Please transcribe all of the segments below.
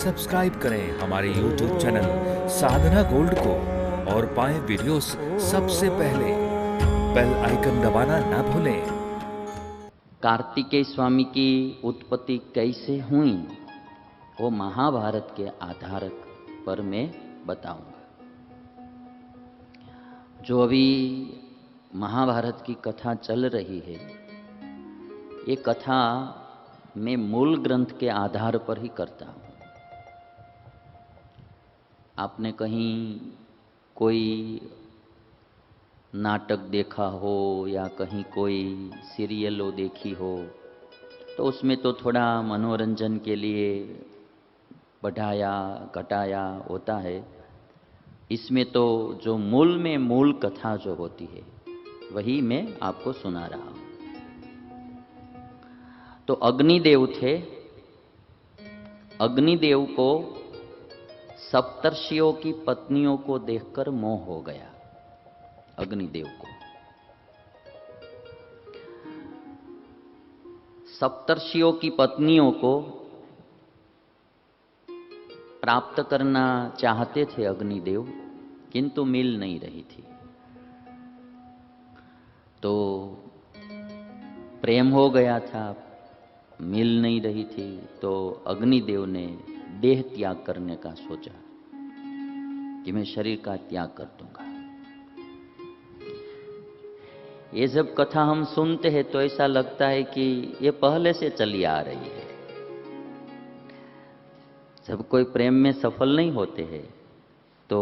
Subscribe करें हमारे YouTube channel साधना gold को और पाएं वीडियोस सबसे पहले। बेल आइकन दबाना ना भूलें। कार्तिकेय स्वामी की उत्पत्ति कैसे हुई वो महाभारत के आधार पर मैं बताऊंगा। जो अभी महाभारत की कथा चल रही है, ये कथा मैं मूल ग्रंथ के आधार पर ही करता हूँ। आपने कहीं कोई नाटक देखा हो या कहीं कोई सीरियलो देखी हो तो उसमें तो थोड़ा मनोरंजन के लिए बढ़ाया घटाया होता है। इसमें तो जो मूल में मूल कथा जो होती है वही मैं आपको सुना रहा हूं। तो अग्निदेव थे। अग्निदेव को सप्तर्षियों की पत्नियों को देखकर मोह हो गया। अग्निदेव को सप्तर्षियों की पत्नियों को प्राप्त करना चाहते थे अग्निदेव, किंतु मिल नहीं रही थी। तो प्रेम हो गया था, मिल नहीं रही थी, तो अग्निदेव ने देह त्याग करने का सोचा कि मैं शरीर का त्याग कर दूंगा। ये जब कथा हम सुनते हैं तो ऐसा लगता है कि ये पहले से चली आ रही है। जब कोई प्रेम में सफल नहीं होते हैं तो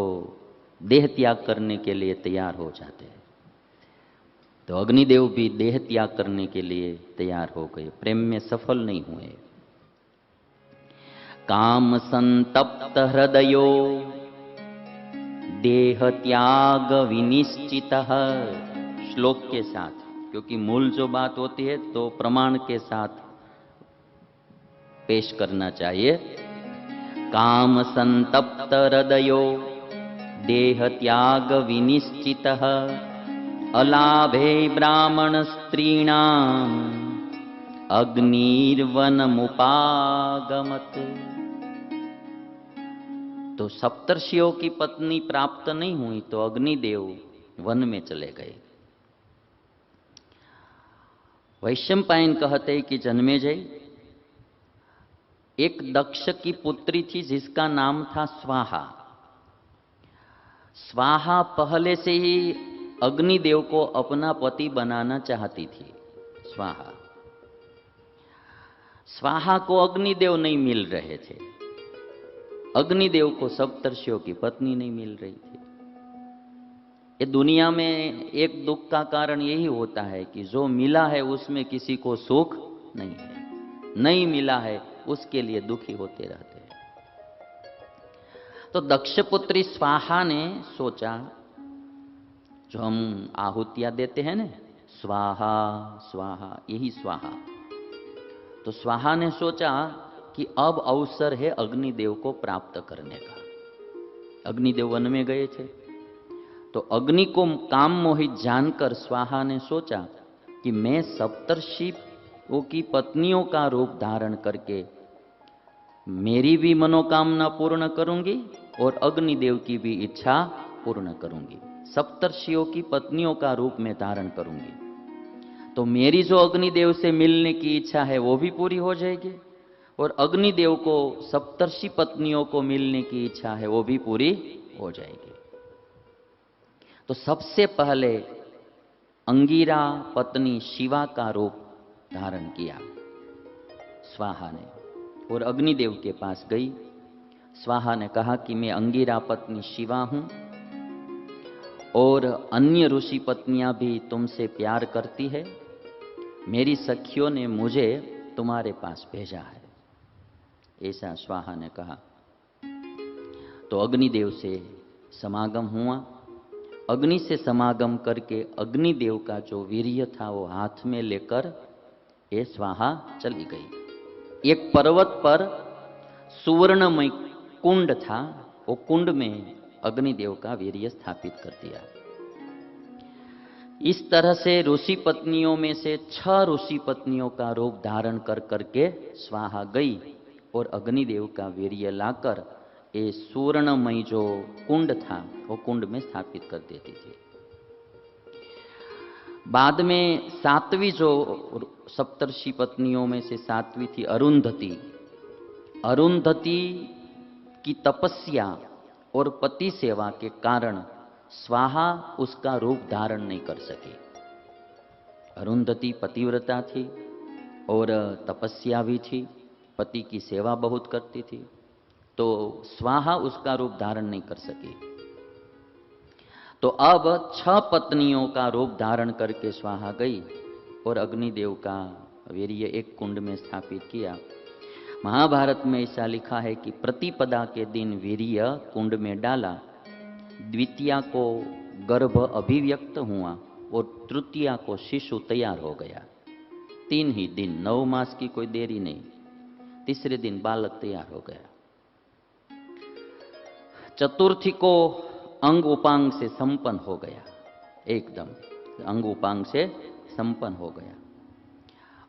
देह त्याग करने के लिए तैयार हो जाते हैं। तो अग्निदेव भी देह त्याग करने के लिए तैयार हो गए, प्रेम में सफल नहीं हुए। काम संतप्त हृदयो देह त्याग विनिश्चितः। श्लोक के साथ, क्योंकि मूल जो बात होती है तो प्रमाण के साथ पेश करना चाहिए। काम संतप्त हृदयो देह त्याग विनिश्चितः अलाभे ब्राह्मण स्त्रीणाम अग्निर्वनमुपागमत्। तो सप्तर्षियों की पत्नी प्राप्त नहीं हुई तो अग्निदेव वन में चले गए। वैशंपायन कहते हैं कि जन्मेजय, एक दक्ष की पुत्री थी जिसका नाम था स्वाहा। स्वाहा पहले से ही अग्निदेव को अपना पति बनाना चाहती थी। स्वाहा को अग्निदेव नहीं मिल रहे थे, अग्निदेव को सप्तर्षियों की पत्नी नहीं मिल रही थी। ये दुनिया में एक दुख का कारण यही होता है कि जो मिला है उसमें किसी को सुख नहीं है, नहीं मिला है उसके लिए दुखी होते रहते हैं। तो दक्षपुत्री स्वाहा ने सोचा, जो हम आहुतियां देते हैं ना, स्वाहा स्वाहा, यही स्वाहा। तो स्वाहा ने सोचा कि अब अवसर है अग्निदेव को प्राप्त करने का। अग्निदेव वन में गए थे तो अग्नि को काम मोहित जानकर स्वाहा ने सोचा कि मैं सप्तर्षियों की पत्नियों का रूप धारण करके मेरी भी मनोकामना पूर्ण करूंगी और अग्निदेव की भी इच्छा पूर्ण करूंगी। सप्तर्षियों की पत्नियों का रूप में धारण करूंगी तो मेरी जो अग्निदेव से मिलने की इच्छा है वो भी पूरी हो जाएगी और अग्निदेव को सप्तर्षि पत्नियों को मिलने की इच्छा है वो भी पूरी हो जाएगी। तो सबसे पहले अंगिरा पत्नी शिवा का रूप धारण किया स्वाहा ने और अग्निदेव के पास गई। स्वाहा ने कहा कि मैं अंगिरा पत्नी शिवा हूं और अन्य ऋषि पत्नियां भी तुमसे प्यार करती है। मेरी सखियों ने मुझे तुम्हारे पास भेजा है, ऐसा स्वाहा ने कहा। तो अग्निदेव से समागम हुआ। अग्नि से समागम करके अग्निदेव का जो वीर्य था वो हाथ में लेकर ये स्वाहा चली गई। एक पर्वत पर सुवर्णमय कुंड था, वो कुंड में अग्निदेव का वीर्य स्थापित कर दिया। इस तरह से ऋषि पत्नियों में से 6 ऋषि पत्नियों का रूप धारण कर करके स्वाहा गई और अग्निदेव का वीर्य लाकर ये सुवर्णमयी जो कुंड था वो कुंड में स्थापित कर देती थी। बाद में सातवीं जो सप्तर्षि पत्नियों में से सातवीं थी अरुंधति। अरुंधति की तपस्या और पति सेवा के कारण स्वाहा उसका रूप धारण नहीं कर सकी। अरुंधति पतिव्रता थी और तपस्या भी थी, पति की सेवा बहुत करती थी, तो स्वाहा उसका रूप धारण नहीं कर सकी। तो अब 6 पत्नियों का रूप धारण करके स्वाहा गई और अग्निदेव का वीर्य एक कुंड में स्थापित किया। महाभारत में ऐसा लिखा है कि प्रतिपदा के दिन वीर्य कुंड में डाला, द्वितीया को गर्भ अभिव्यक्त हुआ और तृतीया को शिशु तैयार हो गया। 3 ही दिन, 9 मास की कोई देरी नहीं, तीसरे दिन बालक तैयार हो गया। चतुर्थी को अंग उपांग से संपन्न हो गया, एकदम अंग उपांग से संपन्न हो गया।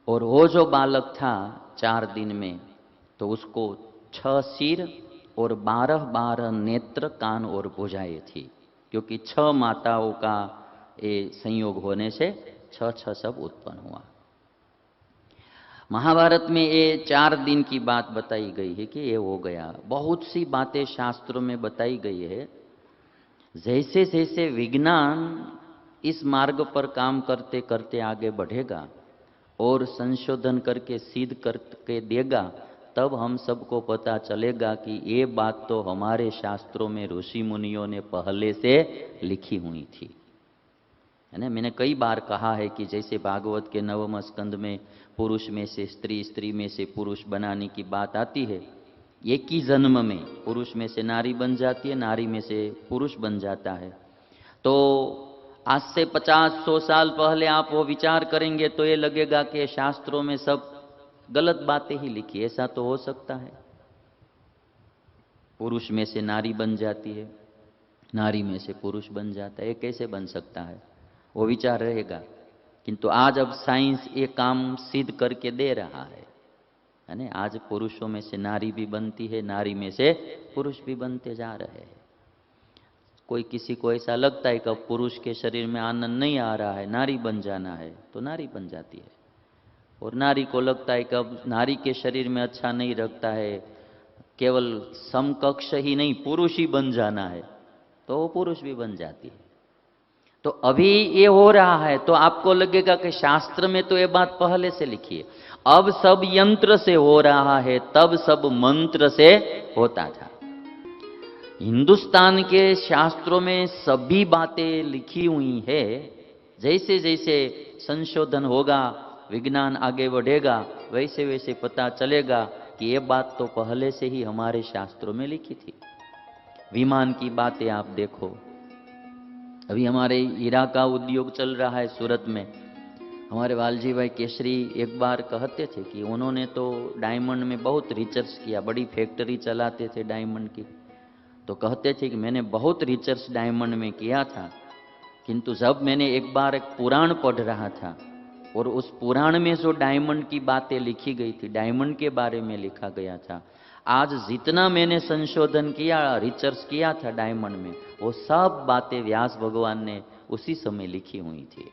और वो जो बालक था 4 दिन में, तो उसको 6 सिर और 12 नेत्र, कान और भुजाएं थी, क्योंकि 6 माताओं का ये संयोग होने से 6 सब उत्पन्न हुआ। महाभारत में ये 4 दिन की बात बताई गई है कि ये हो गया। बहुत सी बातें शास्त्रों में बताई गई है। जैसे जैसे विज्ञान इस मार्ग पर काम करते करते आगे बढ़ेगा और संशोधन करके सिद्ध करके देगा, तब हम सबको पता चलेगा कि ये बात तो हमारे शास्त्रों में ऋषि मुनियों ने पहले से लिखी हुई थी, है ना। मैंने कई बार कहा है कि जैसे भागवत के 9वें स्कंद में पुरुष में से स्त्री, स्त्री में से पुरुष बनाने की बात आती है, एक ही जन्म में पुरुष में से नारी बन जाती है, नारी में से पुरुष बन जाता है। तो आज से 50-100 साल पहले आप वो विचार करेंगे तो ये लगेगा कि शास्त्रों में सब गलत बातें ही लिखी। ऐसा तो हो सकता है, पुरुष में से नारी बन जाती है, नारी में से पुरुष बन जाता है, ये कैसे बन सकता है, वो विचार रहेगा। किंतु आज अब साइंस ये काम सिद्ध करके दे रहा है ना। आज पुरुषों में से नारी भी बनती है, नारी में से पुरुष भी बनते जा रहे हैं। कोई किसी को ऐसा लगता है कि अब पुरुष के शरीर में आनंद नहीं आ रहा है, नारी बन जाना है, तो नारी बन जाती है। और नारी को लगता है कि अब नारी के शरीर में अच्छा नहीं लगता है, केवल समकक्ष ही नहीं पुरुष ही बन जाना है, तो वो पुरुष भी बन जाती है। तो अभी ये हो रहा है, तो आपको लगेगा कि शास्त्र में तो ये बात पहले से लिखी है। अब सब यंत्र से हो रहा है, तब सब मंत्र से होता था। हिंदुस्तान के शास्त्रों में सभी बातें लिखी हुई है। जैसे जैसे संशोधन होगा, विज्ञान आगे बढ़ेगा, वैसे वैसे पता चलेगा कि ये बात तो पहले से ही हमारे शास्त्रों में लिखी थी। विमान की बातें आप देखो, अभी हमारे हीरा का उद्योग चल रहा है सूरत में। हमारे वालजी भाई केसरी एक बार कहते थे कि उन्होंने तो डायमंड में बहुत रिसर्च किया, बड़ी फैक्ट्री चलाते थे डायमंड की। तो कहते थे कि मैंने बहुत रिसर्च डायमंड में किया था, किंतु जब मैंने एक बार एक पुराण पढ़ रहा था और उस पुराण में जो डायमंड की बातें लिखी गई थी, डायमंड के बारे में लिखा गया था, आज जितना मैंने संशोधन किया, रिसर्च किया था डायमंड में, वो सब बातें व्यास भगवान ने उसी समय लिखी हुई थी।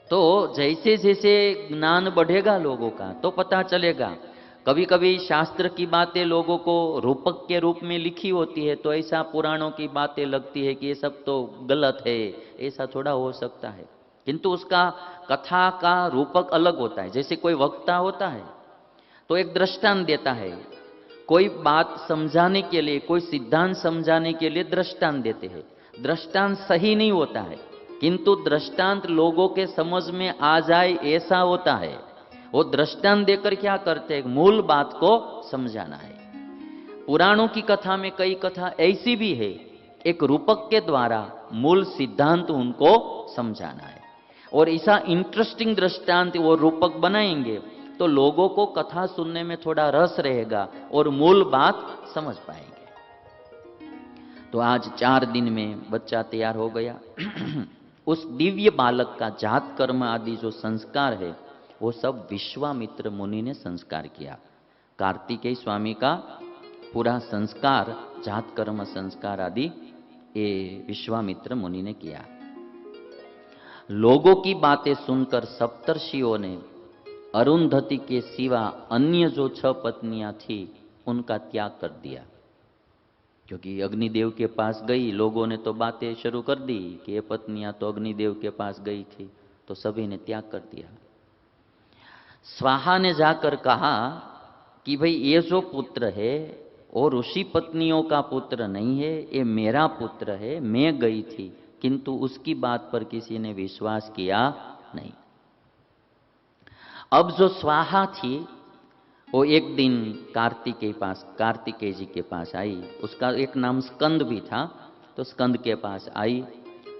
तो जैसे जैसे ज्ञान बढ़ेगा लोगों का, तो पता चलेगा। कभी कभी शास्त्र की बातें लोगों को रूपक के रूप में लिखी होती है, तो ऐसा पुराणों की बातें लगती है कि ये सब तो गलत है, ऐसा थोड़ा हो सकता है। किंतु उसका कथा का रूपक अलग होता है। जैसे कोई वक्ता होता है तो एक दृष्टांत देता है, कोई बात समझाने के लिए, कोई सिद्धांत समझाने के लिए दृष्टांत देते हैं। दृष्टांत सही नहीं होता है, किंतु दृष्टांत लोगों के समझ में आ जाए ऐसा होता है। वो दृष्टांत देकर क्या करते हैं, मूल बात को समझाना है। पुराणों की कथा में कई कथा ऐसी भी है, एक रूपक के द्वारा मूल सिद्धांत उनको समझाना है। और ऐसा इंटरेस्टिंग दृष्टांत वो रूपक बनाएंगे तो लोगों को कथा सुनने में थोड़ा रस रहेगा और मूल बात समझ पाएंगे। तो आज 4 दिन में बच्चा तैयार हो गया। उस दिव्य बालक का जात कर्म आदि जो संस्कार है, वो सब विश्वामित्र मुनि ने संस्कार किया। कार्तिकेय स्वामी का पूरा संस्कार, जात कर्म संस्कार आदि ये विश्वामित्र मुनि ने किया। लोगों की बातें सुनकर सप्तर्षियों ने अरुंधति के सिवा अन्य जो 6 पत्नियां थी उनका त्याग कर दिया, क्योंकि अग्निदेव के पास गई, लोगों ने तो बातें शुरू कर दी कि ये पत्नियां तो अग्निदेव के पास गई थी, तो सभी ने त्याग कर दिया। स्वाहा ने जाकर कहा कि भाई ये जो पुत्र है वो ऋषि पत्नियों का पुत्र नहीं है, ये मेरा पुत्र है, मैं गई थी, किंतु उसकी बात पर किसी ने विश्वास किया नहीं। अब जो स्वाहा थी वो एक दिन कार्तिकेय जी के पास आई। उसका एक नाम स्कंद भी था, तो स्कंद के पास आई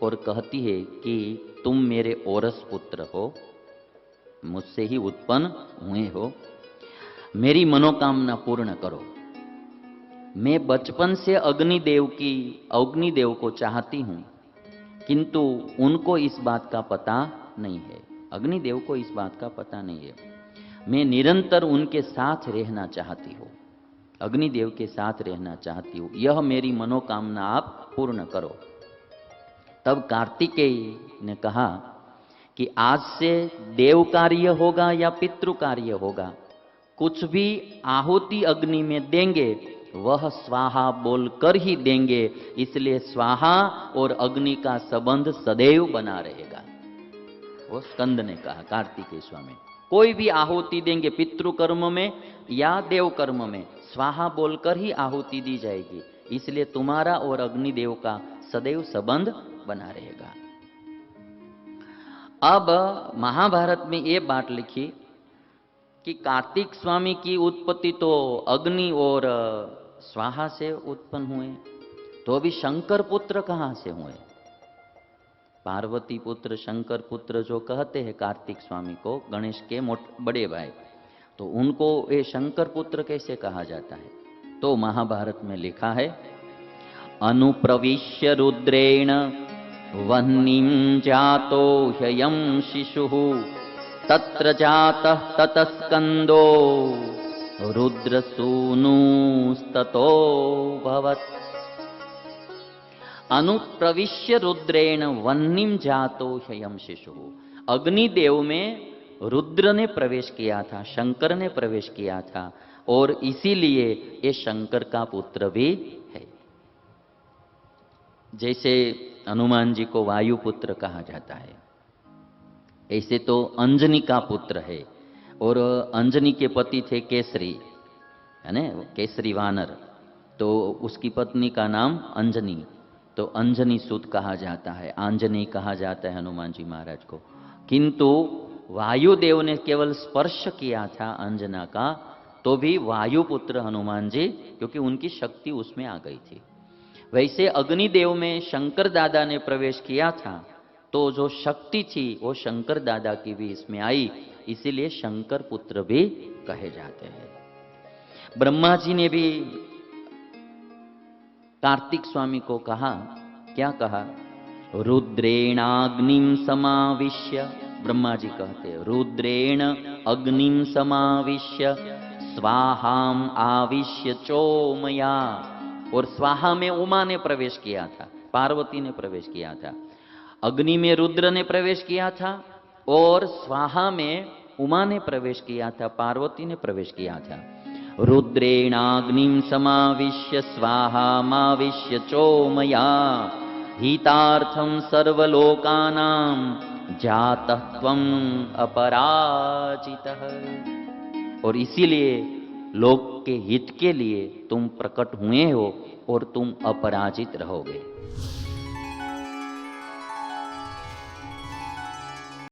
और कहती है कि तुम मेरे औरस पुत्र हो, मुझसे ही उत्पन्न हुए हो, मेरी मनोकामना पूर्ण करो। मैं बचपन से अग्निदेव को चाहती हूं, किंतु उनको इस बात का पता नहीं है, अग्निदेव को इस बात का पता नहीं है। मैं निरंतर उनके साथ रहना चाहती हूँ, अग्निदेव के साथ रहना चाहती हूँ, यह मेरी मनोकामना आप पूर्ण करो। तब कार्तिकेय ने कहा कि आज से देव कार्य होगा या पितृ कार्य होगा, कुछ भी आहुति अग्नि में देंगे वह स्वाहा बोलकर ही देंगे, इसलिए स्वाहा और अग्नि का संबंध सदैव बना रहेगा। वो स्कंद ने कहा कार्तिकेय स्वामी, कोई भी आहुति देंगे पितृ कर्म में या देव कर्म में, स्वाहा बोलकर ही आहुति दी जाएगी, इसलिए तुम्हारा और अग्निदेव का सदैव संबंध बना रहेगा। अब महाभारत में ये बात लिखी कि कार्तिक स्वामी की उत्पत्ति तो अग्नि और स्वाहा से उत्पन्न हुए, तो अभी शंकर पुत्र कहां से हुए? पार्वती पुत्र शंकर पुत्र जो कहते हैं कार्तिक स्वामी को, गणेश के बड़े भाई, तो उनको ये शंकर पुत्र कैसे कहा जाता है? तो महाभारत में लिखा है, अनुप्रविश्य रुद्रेण वह्निं जातो ह्ययं शिशुः तत्र जातः ततस्कंदो रुद्रसूनुस्ततो भवत्। अनुप्रविश्य रुद्रेण वह्निं जातो ह्ययं शिशुः, अग्निदेव में रुद्र ने प्रवेश किया था, शंकर ने प्रवेश किया था, और इसीलिए ये शंकर का पुत्र भी है। जैसे हनुमान जी को वायुपुत्र कहा जाता है, ऐसे तो अंजनी का पुत्र है, और अंजनी के पति थे केसरी, है ना, केसरी वानर, तो उसकी पत्नी का नाम अंजनी, तो अंजनी सुत कहा जाता है, आंजनी कहा जाता है हनुमान जी महाराज को। किंतु वायुदेव ने केवल स्पर्श किया था अंजना का, तो भी वायुपुत्र हनुमान जी, क्योंकि उनकी शक्ति उसमें आ गई थी। वैसे अग्निदेव में शंकर दादा ने प्रवेश किया था, तो जो शक्ति थी वो शंकर दादा की भी इसमें आई, इसीलिए शंकर पुत्र भी कहे जाते हैं। ब्रह्मा जी ने भी कार्तिक स्वामी को कहा, क्या कहा? रुद्रेणाग्निं समाविश्य, ब्रह्मा जी कहते हैं रुद्रेण अग्निं समाविश्य स्वाहाम आविश्य चोमया, और स्वाहा में उमा ने प्रवेश किया था, पार्वती ने प्रवेश किया था, अग्नि में रुद्र ने प्रवेश किया था, और स्वाहा में उमा ने प्रवेश किया था, पार्वती ने प्रवेश किया था। रुद्रेणाग्निं समाविश्य स्वाहामाविश्य चोमया हितार्थं सर्वलोकानां जातः त्वं अपराजितः, और इसीलिए लोक के हित के लिए तुम प्रकट हुए हो और तुम अपराजित रहोगे।